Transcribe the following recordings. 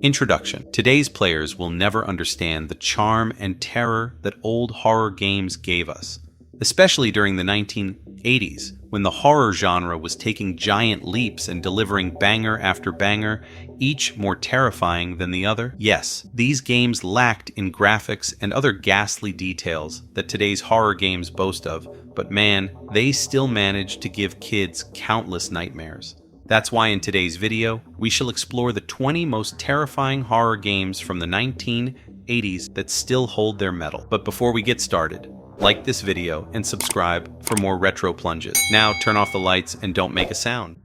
Introduction. Today's players will never understand the charm and terror that old horror games gave us, especially during the 1980s, when the horror genre was taking giant leaps and delivering banger after banger, each more terrifying than the other. Yes, these games lacked in graphics and other ghastly details that today's horror games boast of, but man, they still managed to give kids countless nightmares. That's why in today's video, we shall explore the 20 most terrifying horror games from the 1980s that still hold their mettle. But before we get started, like this video and subscribe for more retro plunges. Now turn off the lights and don't make a sound.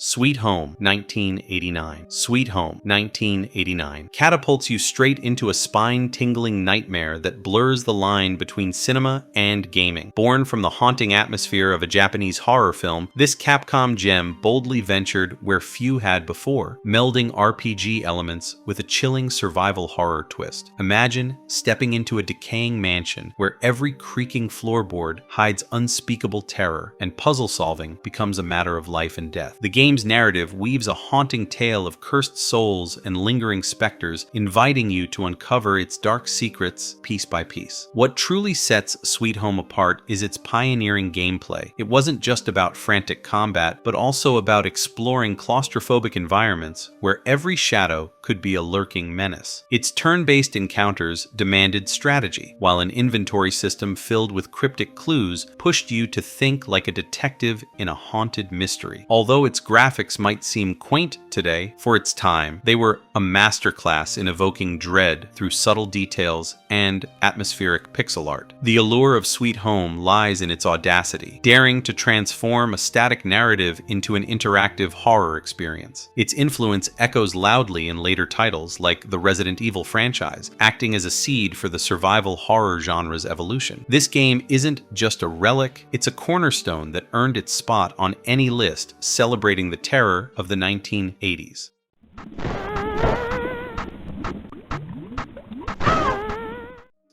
Sweet Home, 1989. Sweet Home, 1989 catapults you straight into a spine-tingling nightmare that blurs the line between cinema and gaming. Born from the haunting atmosphere of a Japanese horror film, this Capcom gem boldly ventured where few had before, melding RPG elements with a chilling survival horror twist. Imagine stepping into a decaying mansion where every creaking floorboard hides unspeakable terror, and puzzle solving becomes a matter of life and death. The game's narrative weaves a haunting tale of cursed souls and lingering specters, inviting you to uncover its dark secrets piece by piece. What truly sets Sweet Home apart is its pioneering gameplay. It wasn't just about frantic combat, but also about exploring claustrophobic environments where every shadow could be a lurking menace. Its turn-based encounters demanded strategy, while an inventory system filled with cryptic clues pushed you to think like a detective in a haunted mystery. Although its graphics might seem quaint today, for its time, they were a masterclass in evoking dread through subtle details and atmospheric pixel art. The allure of Sweet Home lies in its audacity, daring to transform a static narrative into an interactive horror experience. Its influence echoes loudly in later titles like the Resident Evil franchise, acting as a seed for the survival horror genre's evolution. This game isn't just a relic, it's a cornerstone that earned its spot on any list celebrating the terror of the 1980s.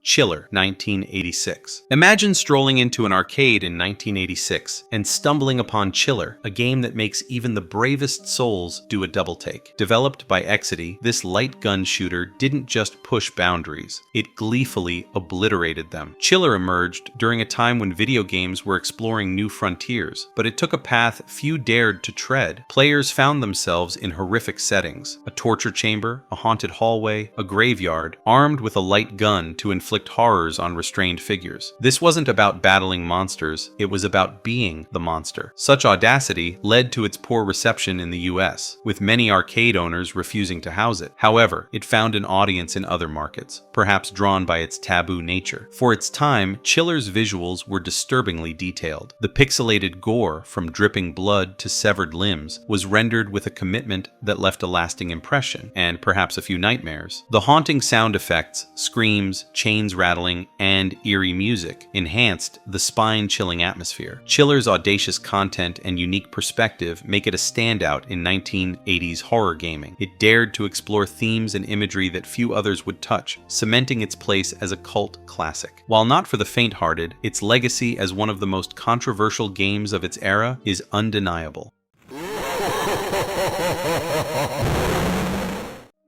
Chiller, 1986. Imagine strolling into an arcade in 1986 and stumbling upon Chiller, a game that makes even the bravest souls do a double take. Developed by Exidy, this light gun shooter didn't just push boundaries, it gleefully obliterated them. Chiller emerged during a time when video games were exploring new frontiers, but it took a path few dared to tread. Players found themselves in horrific settings: a torture chamber, a haunted hallway, a graveyard, armed with a light gun to inflict horrors on restrained figures. This wasn't about battling monsters, it was about being the monster. Such audacity led to its poor reception in the US, with many arcade owners refusing to house it. However, it found an audience in other markets, perhaps drawn by its taboo nature. For its time, Chiller's visuals were disturbingly detailed. The pixelated gore, from dripping blood to severed limbs, was rendered with a commitment that left a lasting impression, and perhaps a few nightmares. The haunting sound effects, screams, chains rattling, and eerie music enhanced the spine-chilling atmosphere. Chiller's audacious content and unique perspective make it a standout in 1980s horror gaming. It dared to explore themes and imagery that few others would touch, cementing its place as a cult classic. While not for the faint-hearted, its legacy as one of the most controversial games of its era is undeniable.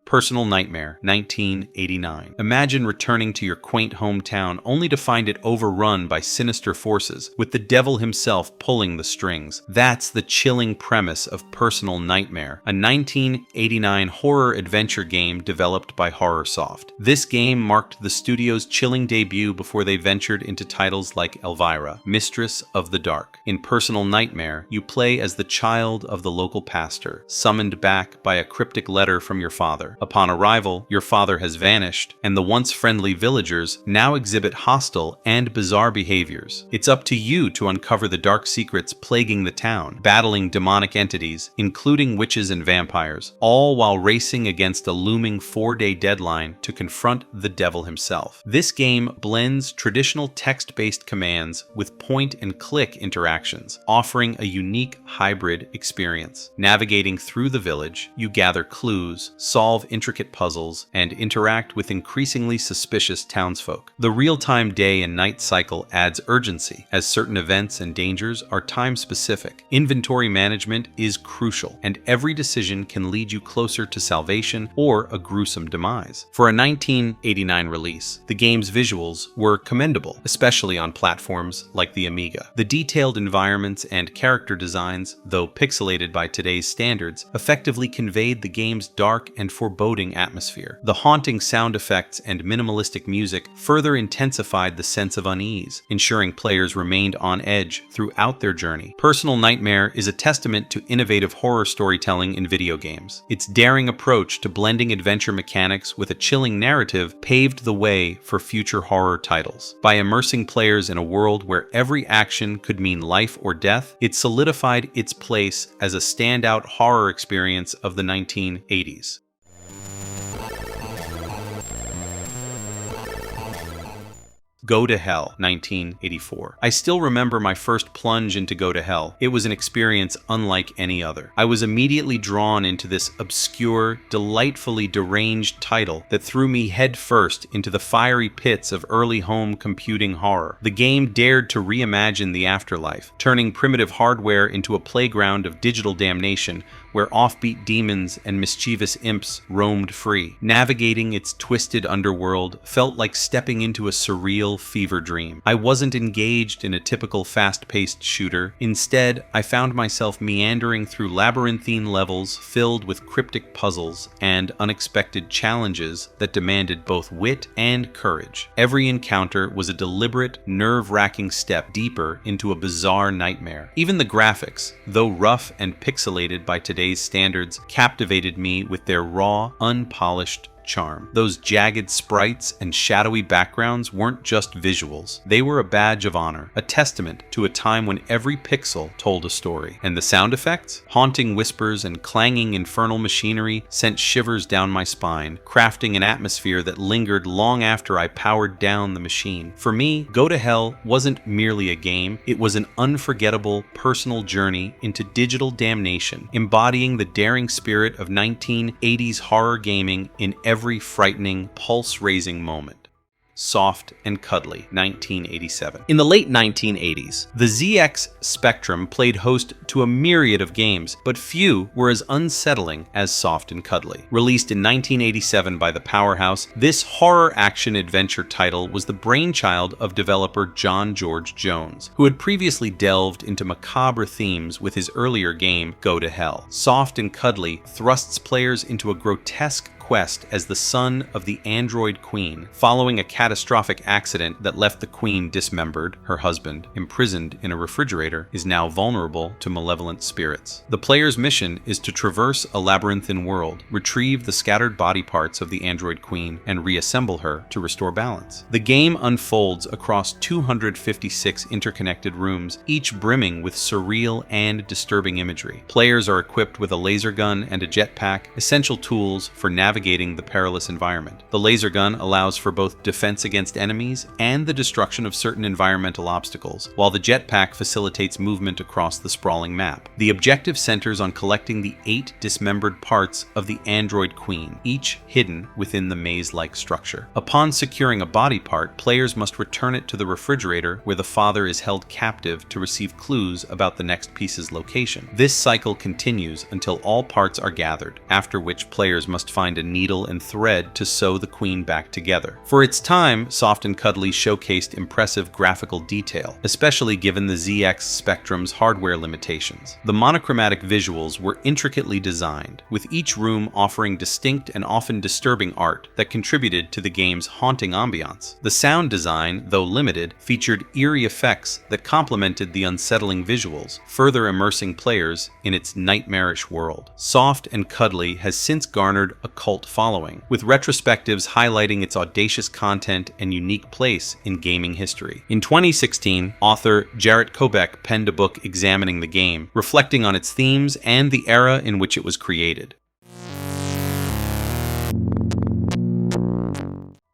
Personal Nightmare, 1989. Imagine returning to your quaint hometown only to find it overrun by sinister forces, with the devil himself pulling the strings. That's the chilling premise of Personal Nightmare, a 1989 horror adventure game developed by Horrorsoft. This game marked the studio's chilling debut before they ventured into titles like Elvira, Mistress of the Dark. In Personal Nightmare, you play as the child of the local pastor, summoned back by a cryptic letter from your father. Upon arrival, your father has vanished, and the once friendly villagers now exhibit hostile and bizarre behaviors. It's up to you to uncover the dark secrets plaguing the town, battling demonic entities, including witches and vampires, all while racing against a looming 4-day deadline to confront the devil himself. This game blends traditional text-based commands with point-and-click interactions, offering a unique hybrid experience. Navigating through the village, you gather clues, solve intricate puzzles and interact with increasingly suspicious townsfolk. The real-time day and night cycle adds urgency, as certain events and dangers are time-specific. Inventory management is crucial, and every decision can lead you closer to salvation or a gruesome demise. For a 1989 release, the game's visuals were commendable, especially on platforms like the Amiga. The detailed environments and character designs, though pixelated by today's standards, effectively conveyed the game's dark and foreboding atmosphere. The haunting sound effects and minimalistic music further intensified the sense of unease, ensuring players remained on edge throughout their journey. Personal Nightmare is a testament to innovative horror storytelling in video games. Its daring approach to blending adventure mechanics with a chilling narrative paved the way for future horror titles. By immersing players in a world where every action could mean life or death, it solidified its place as a standout horror experience of the 1980s. Go to Hell, 1984. I still remember my first plunge into Go to Hell. It was an experience unlike any other. I was immediately drawn into this obscure, delightfully deranged title that threw me headfirst into the fiery pits of early home computing horror. The game dared to reimagine the afterlife, turning primitive hardware into a playground of digital damnation where offbeat demons and mischievous imps roamed free. Navigating its twisted underworld felt like stepping into a surreal fever dream. I wasn't engaged in a typical fast-paced shooter. Instead, I found myself meandering through labyrinthine levels filled with cryptic puzzles and unexpected challenges that demanded both wit and courage. Every encounter was a deliberate, nerve-wracking step deeper into a bizarre nightmare. Even the graphics, though rough and pixelated by today's standards, captivated me with their raw, unpolished charm. Those jagged sprites and shadowy backgrounds weren't just visuals. They were a badge of honor, a testament to a time when every pixel told a story. And the sound effects? Haunting whispers and clanging infernal machinery sent shivers down my spine, crafting an atmosphere that lingered long after I powered down the machine. For me, Go to Hell wasn't merely a game, it was an unforgettable personal journey into digital damnation, embodying the daring spirit of 1980s horror gaming in every frightening, pulse-raising moment. Soft and Cuddly, 1987. In the late 1980s, the ZX Spectrum played host to a myriad of games, but few were as unsettling as Soft and Cuddly. Released in 1987 by the powerhouse, this horror action-adventure title was the brainchild of developer John George Jones, who had previously delved into macabre themes with his earlier game, Go to Hell. Soft and Cuddly thrusts players into a grotesque quest as the son of the android queen, following a catastrophic accident that left the queen dismembered. Her husband, imprisoned in a refrigerator, is now vulnerable to malevolent spirits. The player's mission is to traverse a labyrinthine world, retrieve the scattered body parts of the android queen, and reassemble her to restore balance. The game unfolds across 256 interconnected rooms, each brimming with surreal and disturbing imagery. Players are equipped with a laser gun and a jetpack, essential tools for navigating the perilous environment. The laser gun allows for both defense against enemies and the destruction of certain environmental obstacles, while the jetpack facilitates movement across the sprawling map. The objective centers on collecting the 8 dismembered parts of the android queen, each hidden within the maze-like structure. Upon securing a body part, players must return it to the refrigerator where the father is held captive to receive clues about the next piece's location. This cycle continues until all parts are gathered, after which players must find a needle and thread to sew the queen back together. For its time, Soft and Cuddly showcased impressive graphical detail, especially given the ZX Spectrum's hardware limitations. The monochromatic visuals were intricately designed, with each room offering distinct and often disturbing art that contributed to the game's haunting ambiance. The sound design, though limited, featured eerie effects that complemented the unsettling visuals, further immersing players in its nightmarish world. Soft and Cuddly has since garnered a cult following, with retrospectives highlighting its audacious content and unique place in gaming history. In 2016, author Jarrett Kobek penned a book examining the game, reflecting on its themes and the era in which it was created.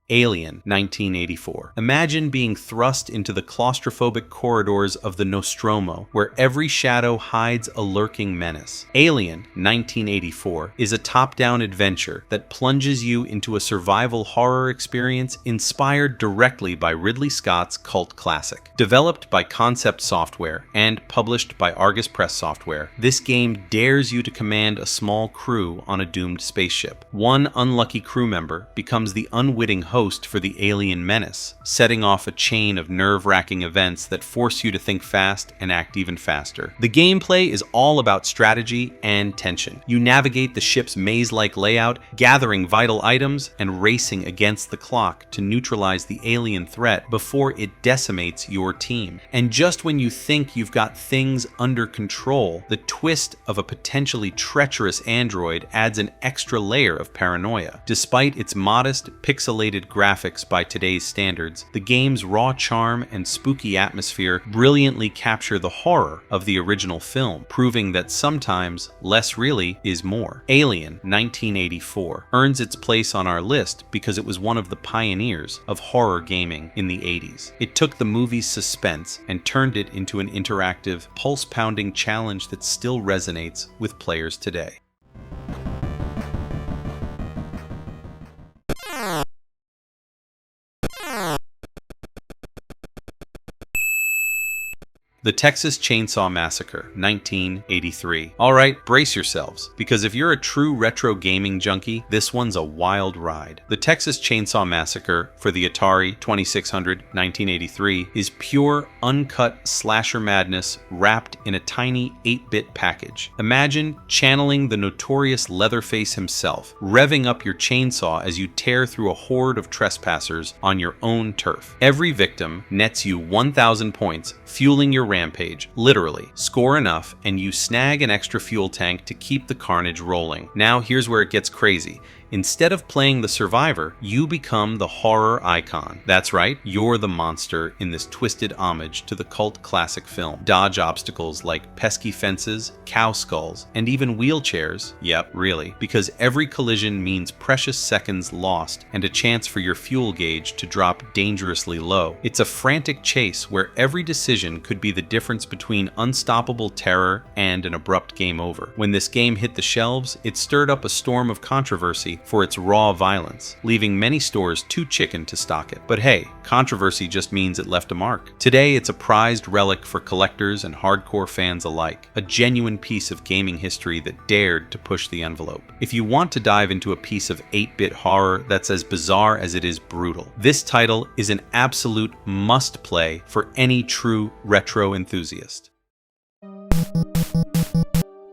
Alien, 1984. Imagine being thrust into the claustrophobic corridors of the Nostromo, where every shadow hides a lurking menace. Alien, 1984, is a top-down adventure that plunges you into a survival horror experience inspired directly by Ridley Scott's cult classic. Developed by Concept Software and published by Argus Press Software, this game dares you to command a small crew on a doomed spaceship. One unlucky crew member becomes the unwitting host for the alien menace, setting off a chain of nerve-wracking events that force you to think fast and act even faster. The gameplay is all about strategy and tension. You navigate the ship's maze-like layout, gathering vital items and racing against the clock to neutralize the alien threat before it decimates your team. And just when you think you've got things under control, the twist of a potentially treacherous android adds an extra layer of paranoia. Despite its modest, pixelated graphics by today's standards, the game's raw charm and spooky atmosphere brilliantly capture the horror of the original film, proving that sometimes less really is more. Alien, 1984, earns its place on our list because it was one of the pioneers of horror gaming in the 80s. It took the movie's suspense and turned it into an interactive, pulse-pounding challenge that still resonates with players today. The Texas Chainsaw Massacre, 1983. Alright, brace yourselves, because if you're a true retro gaming junkie, this one's a wild ride. The Texas Chainsaw Massacre for the Atari 2600 1983 is pure, uncut slasher madness wrapped in a tiny 8-bit package. Imagine channeling the notorious Leatherface himself, revving up your chainsaw as you tear through a horde of trespassers on your own turf. Every victim nets you 1,000 points, fueling your rampage, literally. Score enough and you snag an extra fuel tank to keep the carnage rolling. Now here's where it gets crazy. Instead of playing the survivor, you become the horror icon. That's right, you're the monster in this twisted homage to the cult classic film. Dodge obstacles like pesky fences, cow skulls, and even wheelchairs. Yep, really. Because every collision means precious seconds lost and a chance for your fuel gauge to drop dangerously low. It's a frantic chase where every decision could be the difference between unstoppable terror and an abrupt game over. When this game hit the shelves, it stirred up a storm of controversy for its raw violence, leaving many stores too chicken to stock it. But hey, controversy just means it left a mark. Today, it's a prized relic for collectors and hardcore fans alike, a genuine piece of gaming history that dared to push the envelope. If you want to dive into a piece of 8-bit horror that's as bizarre as it is brutal, this title is an absolute must-play for any true retro enthusiast.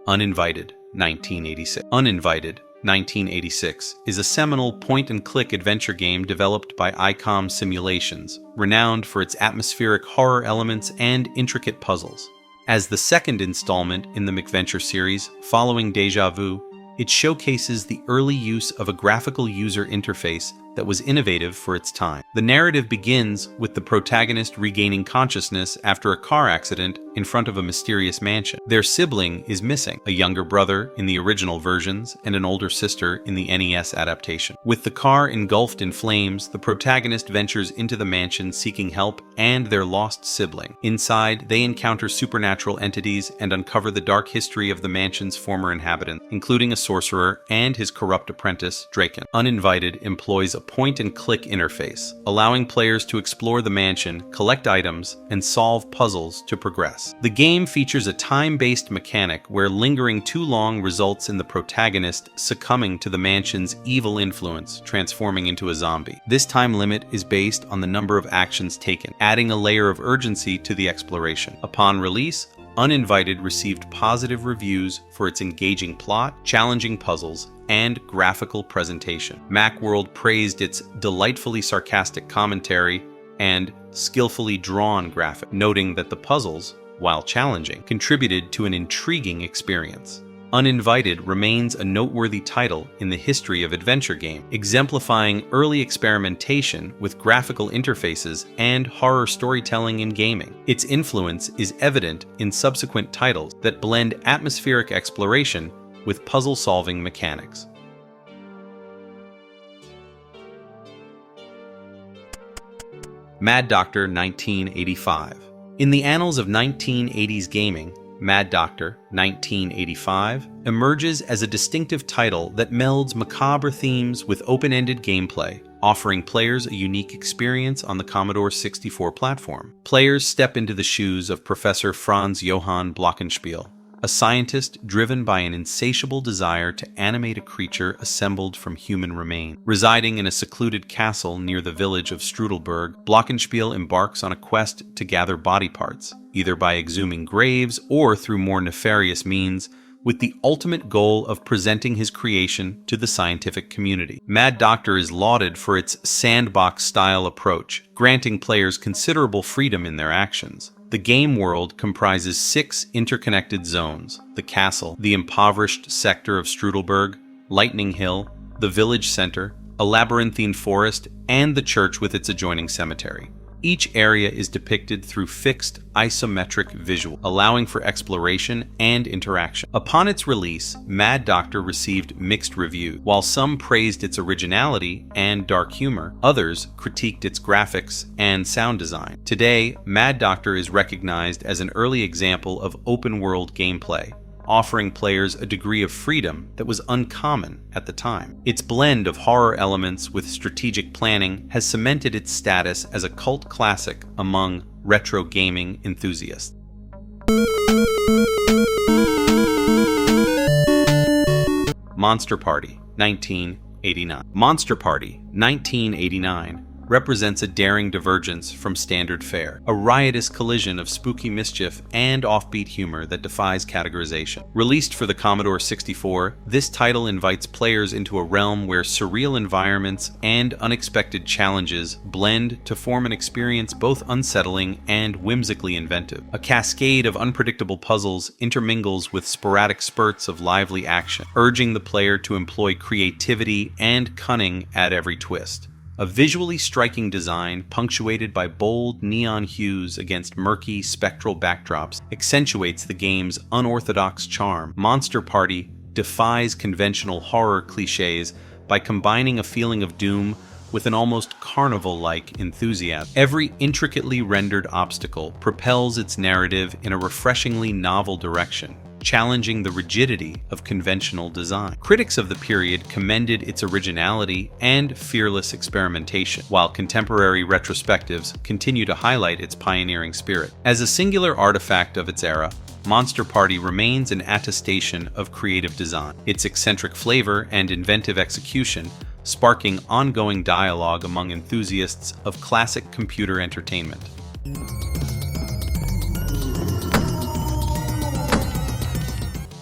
Uninvited, 1986. Uninvited, 1986, is a seminal point-and-click adventure game developed by ICOM Simulations, renowned for its atmospheric horror elements and intricate puzzles. As the second installment in the McVenture series, following Deja Vu, it showcases the early use of a graphical user interface that was innovative for its time. The narrative begins with the protagonist regaining consciousness after a car accident in front of a mysterious mansion. Their sibling is missing, a younger brother in the original versions and an older sister in the NES adaptation. With the car engulfed in flames, the protagonist ventures into the mansion seeking help and their lost sibling. Inside, they encounter supernatural entities and uncover the dark history of the mansion's former inhabitants, including a sorcerer and his corrupt apprentice, Draken. Uninvited employs a point-and-click interface, allowing players to explore the mansion, collect items, and solve puzzles to progress. The game features a time-based mechanic where lingering too long results in the protagonist succumbing to the mansion's evil influence, transforming into a zombie. This time limit is based on the number of actions taken, adding a layer of urgency to the exploration. Upon release, Uninvited received positive reviews for its engaging plot, challenging puzzles, and graphical presentation. Macworld praised its delightfully sarcastic commentary and skillfully drawn graphic, noting that the puzzles, while challenging, contributed to an intriguing experience. Uninvited remains a noteworthy title in the history of adventure game, exemplifying early experimentation with graphical interfaces and horror storytelling in gaming. Its influence is evident in subsequent titles that blend atmospheric exploration with puzzle-solving mechanics. Mad Doctor 1985. In the annals of 1980s gaming, Mad Doctor 1985 emerges as a distinctive title that melds macabre themes with open-ended gameplay, offering players a unique experience on the Commodore 64 platform. Players step into the shoes of Professor Franz Johann Glockenspiel, a scientist driven by an insatiable desire to animate a creature assembled from human remains. Residing in a secluded castle near the village of Strudelberg, Glockenspiel embarks on a quest to gather body parts, either by exhuming graves or through more nefarious means, with the ultimate goal of presenting his creation to the scientific community. Mad Doctor is lauded for its sandbox-style approach, granting players considerable freedom in their actions. The game world comprises 6 interconnected zones: the castle, the impoverished sector of Strudelberg, Lightning Hill, the village center, a labyrinthine forest, and the church with its adjoining cemetery. Each area is depicted through fixed, isometric visual, allowing for exploration and interaction. Upon its release, Mad Doctor received mixed reviews. While some praised its originality and dark humor, others critiqued its graphics and sound design. Today, Mad Doctor is recognized as an early example of open-world gameplay, offering players a degree of freedom that was uncommon at the time. Its blend of horror elements with strategic planning has cemented its status as a cult classic among retro gaming enthusiasts. Monster Party 1989. Monster Party 1989 represents a daring divergence from standard fare, a riotous collision of spooky mischief and offbeat humor that defies categorization. Released for the Commodore 64, this title invites players into a realm where surreal environments and unexpected challenges blend to form an experience both unsettling and whimsically inventive. A cascade of unpredictable puzzles intermingles with sporadic spurts of lively action, urging the player to employ creativity and cunning at every twist. A visually striking design, punctuated by bold neon hues against murky, spectral backdrops, accentuates the game's unorthodox charm. Monster Party defies conventional horror cliches by combining a feeling of doom with an almost carnival-like enthusiasm. Every intricately rendered obstacle propels its narrative in a refreshingly novel direction, challenging the rigidity of conventional design. Critics of the period commended its originality and fearless experimentation, while contemporary retrospectives continue to highlight its pioneering spirit. As a singular artifact of its era, Monster Party remains an attestation of creative design, its eccentric flavor and inventive execution sparking ongoing dialogue among enthusiasts of classic computer entertainment.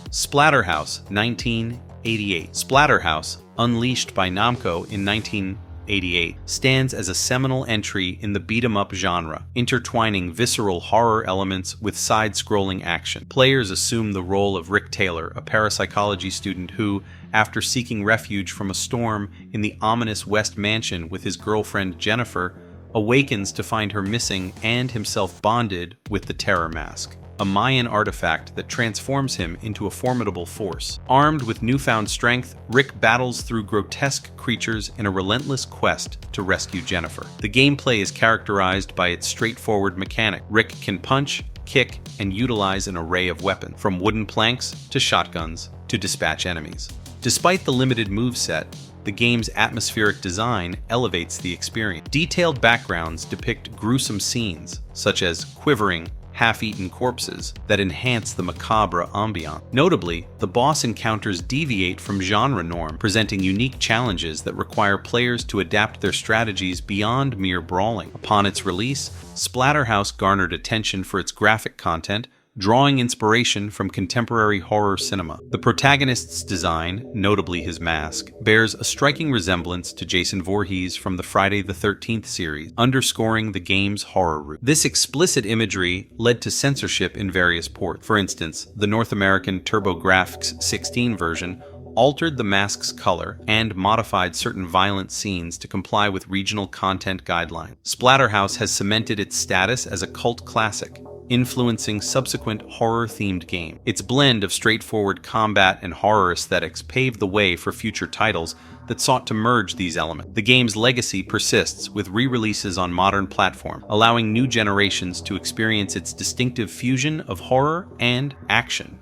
Splatterhouse 1988. Splatterhouse, unleashed by Namco in 1988, stands as a seminal entry in the beat-em-up genre, intertwining visceral horror elements with side-scrolling action. Players assume the role of Rick Taylor, a parapsychology student who, after seeking refuge from a storm in the ominous West Mansion with his girlfriend Jennifer, awakens to find her missing and himself bonded with the Terror Mask, a Mayan artifact that transforms him into a formidable force. Armed with newfound strength, Rick battles through grotesque creatures in a relentless quest to rescue Jennifer. The gameplay is characterized by its straightforward mechanic. Rick can punch, kick, and utilize an array of weapons, from wooden planks to shotguns to dispatch enemies. Despite the limited moveset, the game's atmospheric design elevates the experience. Detailed backgrounds depict gruesome scenes, such as quivering, half-eaten corpses that enhance the macabre ambiance. Notably, the boss encounters deviate from genre norm, presenting unique challenges that require players to adapt their strategies beyond mere brawling. Upon its release, Splatterhouse garnered attention for its graphic content, drawing inspiration from contemporary horror cinema. The protagonist's design, notably his mask, bears a striking resemblance to Jason Voorhees from the Friday the 13th series, underscoring the game's horror root. This explicit imagery led to censorship in various ports. For instance, the North American TurboGrafx 16 version altered the mask's color and modified certain violent scenes to comply with regional content guidelines. Splatterhouse has cemented its status as a cult classic, influencing subsequent horror-themed games. Its blend of straightforward combat and horror aesthetics paved the way for future titles that sought to merge these elements. The game's legacy persists with re-releases on modern platforms, allowing new generations to experience its distinctive fusion of horror and action.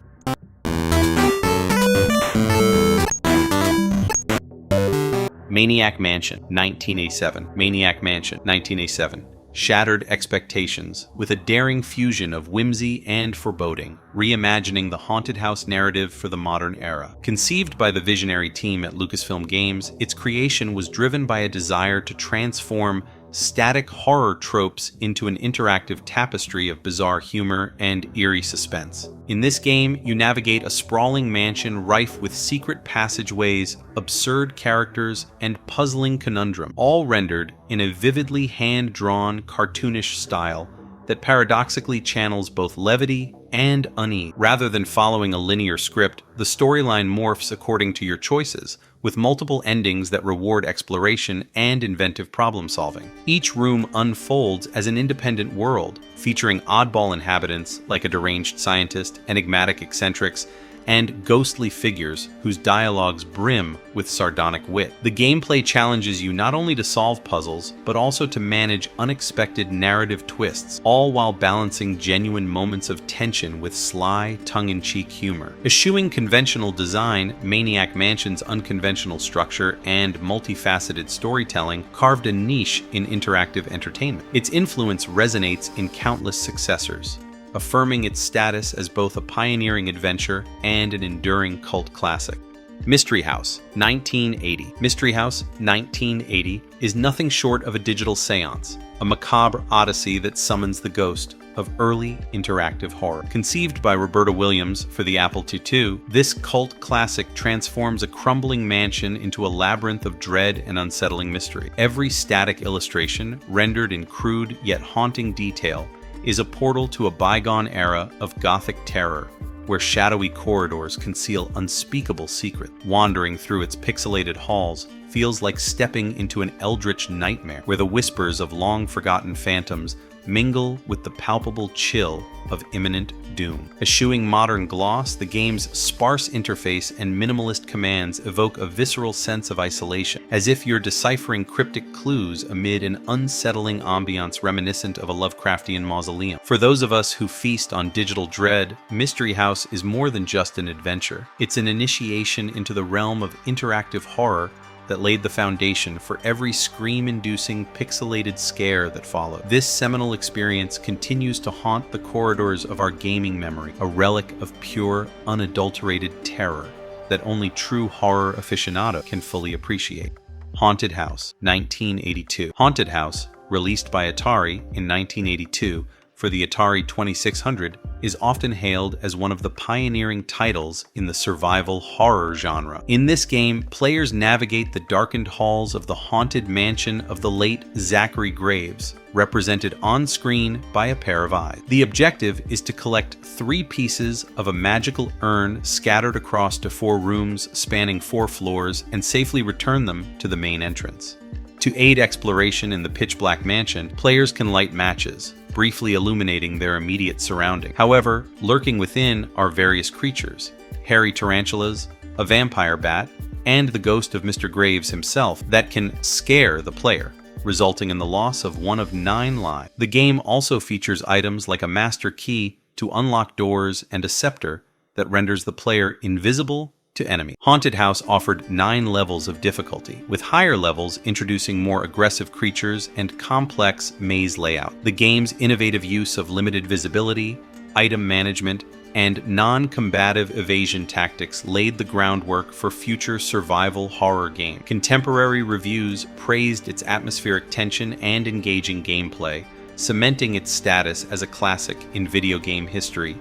Maniac Mansion, 1987. Maniac Mansion, 1987. Shattered expectations with a daring fusion of whimsy and foreboding, reimagining the haunted house narrative for the modern era. Conceived by the visionary team at Lucasfilm Games, its creation was driven by a desire to transform static horror tropes into an interactive tapestry of bizarre humor and eerie suspense. In this game, you navigate a sprawling mansion rife with secret passageways, absurd characters, and puzzling conundrum, all rendered in a vividly hand-drawn, cartoonish style that paradoxically channels both levity and unease. Rather than following a linear script, the storyline morphs according to your choices, with multiple endings that reward exploration and inventive problem-solving. Each room unfolds as an independent world, featuring oddball inhabitants like a deranged scientist, enigmatic eccentrics, and ghostly figures whose dialogues brim with sardonic wit. The gameplay challenges you not only to solve puzzles, but also to manage unexpected narrative twists, all while balancing genuine moments of tension with sly, tongue-in-cheek humor. Eschewing conventional design, Maniac Mansion's unconventional structure and multifaceted storytelling carved a niche in interactive entertainment. Its influence resonates in countless successors, affirming its status as both a pioneering adventure and an enduring cult classic. Mystery House, 1980. Mystery House, 1980 is nothing short of a digital seance, a macabre odyssey that summons the ghost of early interactive horror. Conceived by Roberta Williams for the Apple II, this cult classic transforms a crumbling mansion into a labyrinth of dread and unsettling mystery. Every static illustration, rendered in crude yet haunting detail, is a portal to a bygone era of Gothic terror, where shadowy corridors conceal unspeakable secrets. Wandering through its pixelated halls feels like stepping into an eldritch nightmare, where the whispers of long-forgotten phantoms mingle with the palpable chill of imminent doom. Eschewing modern gloss, the game's sparse interface and minimalist commands evoke a visceral sense of isolation, as if you're deciphering cryptic clues amid an unsettling ambiance reminiscent of a Lovecraftian mausoleum. For those of us who feast on digital dread, Mystery House is more than just an adventure. It's an initiation into the realm of interactive horror that laid the foundation for every scream-inducing pixelated scare that followed. This seminal experience continues to haunt the corridors of our gaming memory, a relic of pure, unadulterated terror that only true horror aficionado can fully appreciate. Haunted House, 1982. Haunted House, released by Atari in 1982 for the Atari 2600, is often hailed as one of the pioneering titles in the survival horror genre. In this game, players navigate the darkened halls of the haunted mansion of the late Zachary Graves, represented on screen by a pair of eyes. The objective is to collect 3 pieces of a magical urn scattered across to 4 rooms spanning 4 floors and safely return them to the main entrance. To aid exploration in the pitch-black mansion, players can light matches, briefly illuminating their immediate surrounding. However, lurking within are various creatures, hairy tarantulas, a vampire bat, and the ghost of Mr. Graves himself that can scare the player, resulting in the loss of 1 of 9 lives. The game also features items like a master key to unlock doors and a scepter that renders the player invisible to enemies. Haunted House offered 9 levels of difficulty, with higher levels introducing more aggressive creatures and complex maze layout. The game's innovative use of limited visibility, item management, and non-combative evasion tactics laid the groundwork for future survival horror games. Contemporary reviews praised its atmospheric tension and engaging gameplay, cementing its status as a classic in video game history.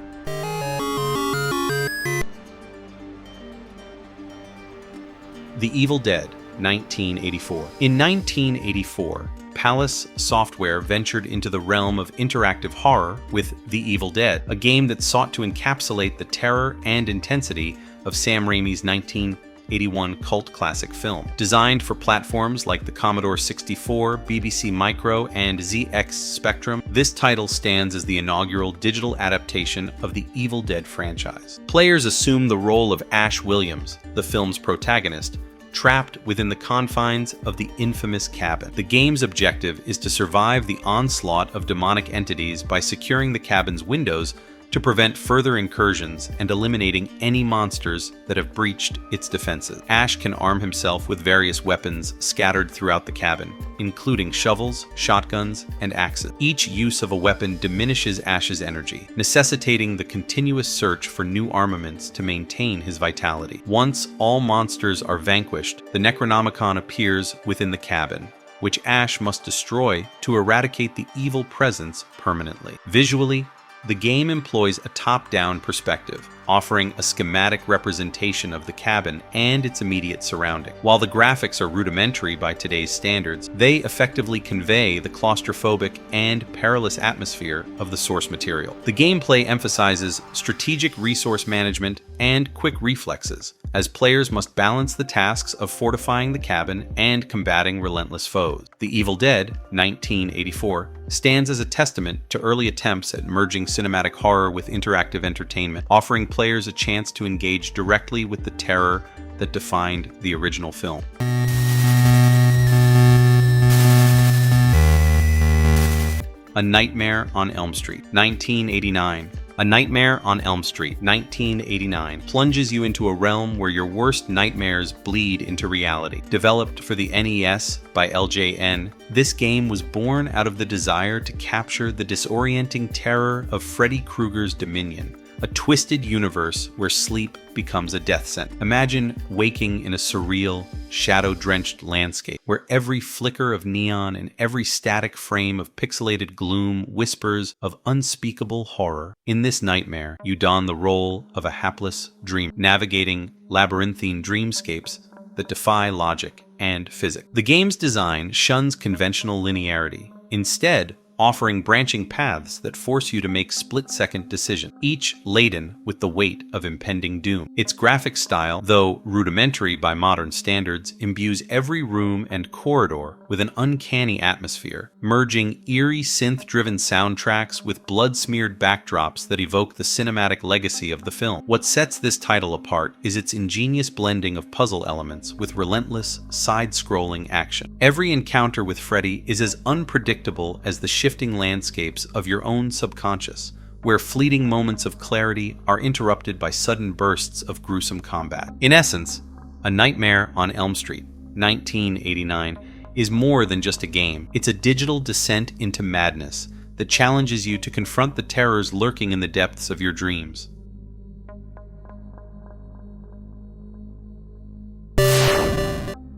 The Evil Dead, 1984. In 1984, Palace Software ventured into the realm of interactive horror with The Evil Dead, a game that sought to encapsulate the terror and intensity of Sam Raimi's 1981 cult classic film. Designed for platforms like the Commodore 64, BBC Micro, and ZX Spectrum, this title stands as the inaugural digital adaptation of the Evil Dead franchise. Players assume the role of Ash Williams, the film's protagonist, trapped within the confines of the infamous cabin. The game's objective is to survive the onslaught of demonic entities by securing the cabin's windows to prevent further incursions and eliminating any monsters that have breached its defenses. Ash can arm himself with various weapons scattered throughout the cabin, including shovels, shotguns, and axes. Each use of a weapon diminishes Ash's energy, necessitating the continuous search for new armaments to maintain his vitality. Once all monsters are vanquished, the Necronomicon appears within the cabin, which Ash must destroy to eradicate the evil presence permanently. Visually, the game employs a top-down perspective, offering a schematic representation of the cabin and its immediate surrounding. While the graphics are rudimentary by today's standards, they effectively convey the claustrophobic and perilous atmosphere of the source material. The gameplay emphasizes strategic resource management and quick reflexes, as players must balance the tasks of fortifying the cabin and combating relentless foes. The Evil Dead, 1984, stands as a testament to early attempts at merging cinematic horror with interactive entertainment, offering players a chance to engage directly with the terror that defined the original film. A Nightmare on Elm Street, 1989. A Nightmare on Elm Street, 1989, plunges you into a realm where your worst nightmares bleed into reality. Developed for the NES by LJN, this game was born out of the desire to capture the disorienting terror of Freddy Krueger's dominion, a twisted universe where sleep becomes a death sentence. Imagine waking in a surreal, shadow-drenched landscape where every flicker of neon and every static frame of pixelated gloom whispers of unspeakable horror. In this nightmare, you don the role of a hapless dreamer, navigating labyrinthine dreamscapes that defy logic and physics. The game's design shuns conventional linearity, instead offering branching paths that force you to make split-second decisions, each laden with the weight of impending doom. Its graphic style, though rudimentary by modern standards, imbues every room and corridor with an uncanny atmosphere, merging eerie synth-driven soundtracks with blood-smeared backdrops that evoke the cinematic legacy of the film. What sets this title apart is its ingenious blending of puzzle elements with relentless, side-scrolling action. Every encounter with Freddy is as unpredictable as the shifting landscapes of your own subconscious, where fleeting moments of clarity are interrupted by sudden bursts of gruesome combat. In essence, A Nightmare on Elm Street, 1989, is more than just a game. It's a digital descent into madness that challenges you to confront the terrors lurking in the depths of your dreams.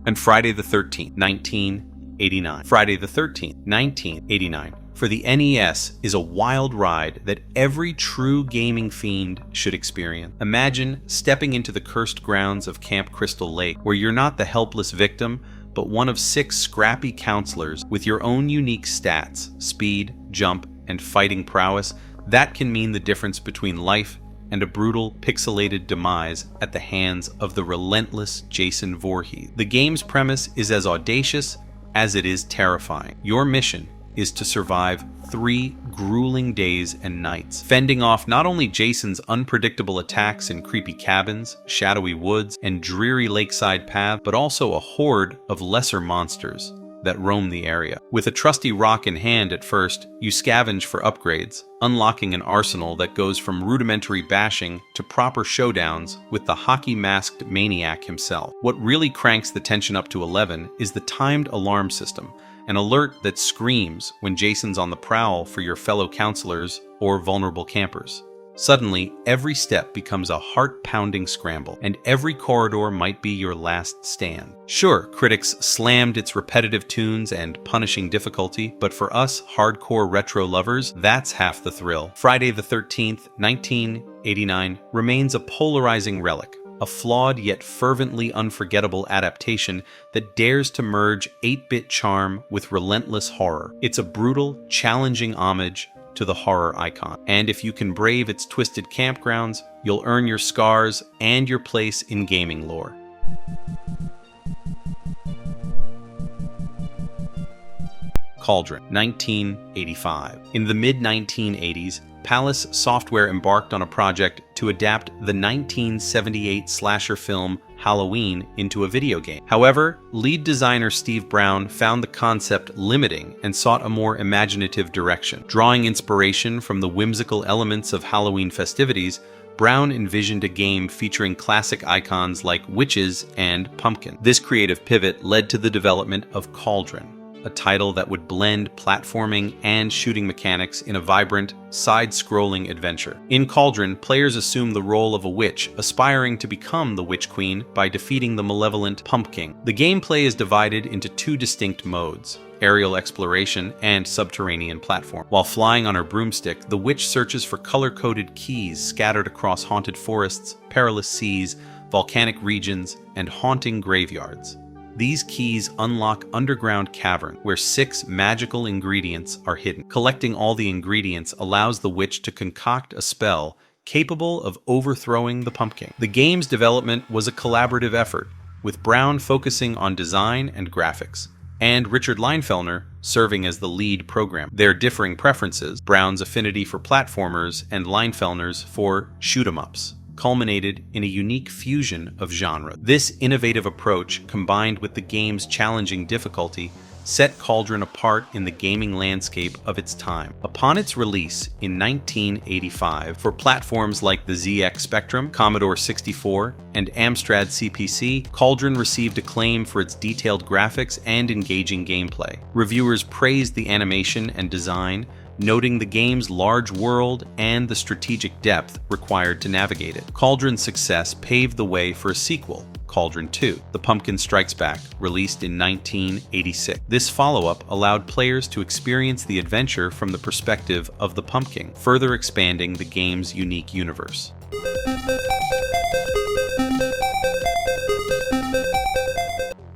And Friday the 13th, 1989. Friday the 13th, 1989, for the NES is a wild ride that every true gaming fiend should experience. Imagine stepping into the cursed grounds of Camp Crystal Lake, where you're not the helpless victim, but one of 6 scrappy counselors with your own unique stats, speed, jump, and fighting prowess that can mean the difference between life and a brutal, pixelated demise at the hands of the relentless Jason Voorhees. The game's premise is as audacious as it is terrifying. Your mission is to survive 3 grueling days and nights, fending off not only Jason's unpredictable attacks in creepy cabins, shadowy woods, and dreary lakeside paths, but also a horde of lesser monsters that roam the area. With a trusty rock in hand at first, you scavenge for upgrades, unlocking an arsenal that goes from rudimentary bashing to proper showdowns with the hockey-masked Maniac himself. What really cranks the tension up to 11 is the timed alarm system, an alert that screams when Jason's on the prowl for your fellow counselors or vulnerable campers. Suddenly, every step becomes a heart-pounding scramble, and every corridor might be your last stand. Sure, critics slammed its repetitive tunes and punishing difficulty, but for us hardcore retro lovers, that's half the thrill. Friday the 13th, 1989 remains a polarizing relic, a flawed yet fervently unforgettable adaptation that dares to merge 8-bit charm with relentless horror. It's a brutal, challenging homage to the horror icon. And if you can brave its twisted campgrounds, you'll earn your scars and your place in gaming lore. Cauldron, 1985. In the mid-1980s, Palace Software embarked on a project to adapt the 1978 slasher film Halloween into a video game. However, lead designer Steve Brown found the concept limiting and sought a more imaginative direction. Drawing inspiration from the whimsical elements of Halloween festivities, Brown envisioned a game featuring classic icons like witches and pumpkin. This creative pivot led to the development of Cauldron, a title that would blend platforming and shooting mechanics in a vibrant, side-scrolling adventure. In Cauldron, players assume the role of a witch, aspiring to become the Witch Queen by defeating the malevolent Pumpkin. The gameplay is divided into two distinct modes: aerial exploration and subterranean platform. While flying on her broomstick, the witch searches for color-coded keys scattered across haunted forests, perilous seas, volcanic regions, and haunting graveyards. These keys unlock underground cavern where 6 magical ingredients are hidden. Collecting all the ingredients allows the witch to concoct a spell capable of overthrowing the pumpkin. The game's development was a collaborative effort, with Brown focusing on design and graphics, and Richard Leinfeldner serving as the lead programmer. Their differing preferences, Brown's affinity for platformers and Leinfeldner's for shoot-'em-ups, culminated in a unique fusion of genre. This innovative approach, combined with the game's challenging difficulty, set Cauldron apart in the gaming landscape of its time. Upon its release in 1985 for platforms like the ZX Spectrum, Commodore 64, and Amstrad CPC, Cauldron received acclaim for its detailed graphics and engaging gameplay. Reviewers praised the animation and design, noting the game's large world and the strategic depth required to navigate it. Cauldron's success paved the way for a sequel, Cauldron 2, The Pumpkin Strikes Back, released in 1986. This follow-up allowed players to experience the adventure from the perspective of the pumpkin, further expanding the game's unique universe.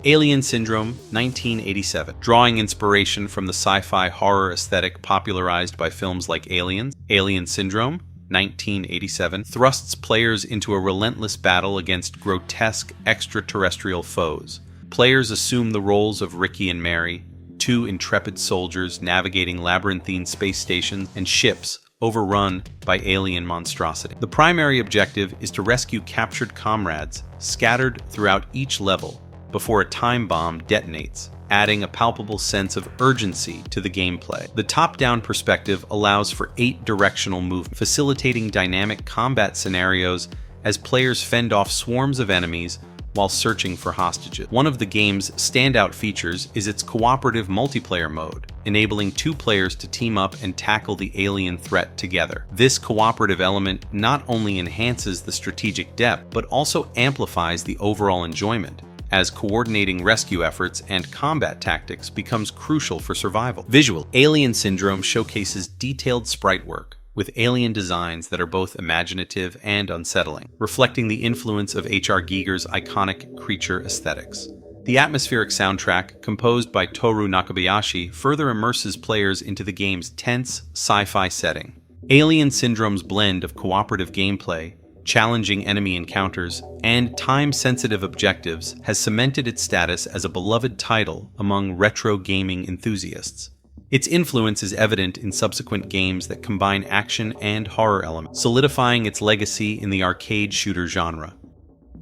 Alien Syndrome, 1987. Drawing inspiration from the sci-fi horror aesthetic popularized by films like Aliens, Alien Syndrome, 1987, thrusts players into a relentless battle against grotesque extraterrestrial foes. Players assume the roles of Ricky and Mary, 2 intrepid soldiers navigating labyrinthine space stations and ships overrun by alien monstrosity. The primary objective is to rescue captured comrades scattered throughout each level before a time bomb detonates, adding a palpable sense of urgency to the gameplay. The top-down perspective allows for 8-directional movement, facilitating dynamic combat scenarios as players fend off swarms of enemies while searching for hostages. One of the game's standout features is its cooperative multiplayer mode, enabling 2 players to team up and tackle the alien threat together. This cooperative element not only enhances the strategic depth, but also amplifies the overall enjoyment, as coordinating rescue efforts and combat tactics becomes crucial for survival. Visual, Alien Syndrome showcases detailed sprite work, with alien designs that are both imaginative and unsettling, reflecting the influence of H.R. Giger's iconic creature aesthetics. The atmospheric soundtrack, composed by Toru Nakabayashi, further immerses players into the game's tense, sci-fi setting. Alien Syndrome's blend of cooperative gameplay, challenging enemy encounters, and time-sensitive objectives has cemented its status as a beloved title among retro gaming enthusiasts. Its influence is evident in subsequent games that combine action and horror elements, solidifying its legacy in the arcade shooter genre.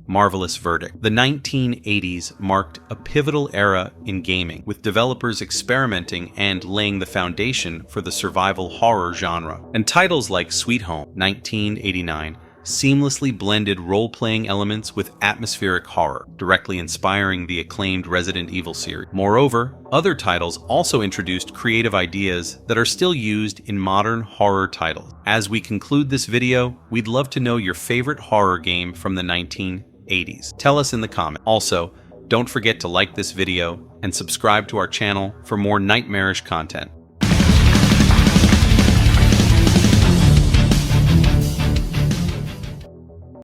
Marvelous verdict. The 1980s marked a pivotal era in gaming, with developers experimenting and laying the foundation for the survival horror genre. And titles like Sweet Home, 1989, seamlessly blended role-playing elements with atmospheric horror, directly inspiring the acclaimed Resident Evil series. Moreover, other titles also introduced creative ideas that are still used in modern horror titles. As we conclude this video, we'd love to know your favorite horror game from the 1980s. Tell us in the comments. Also, don't forget to like this video and subscribe to our channel for more nightmarish content.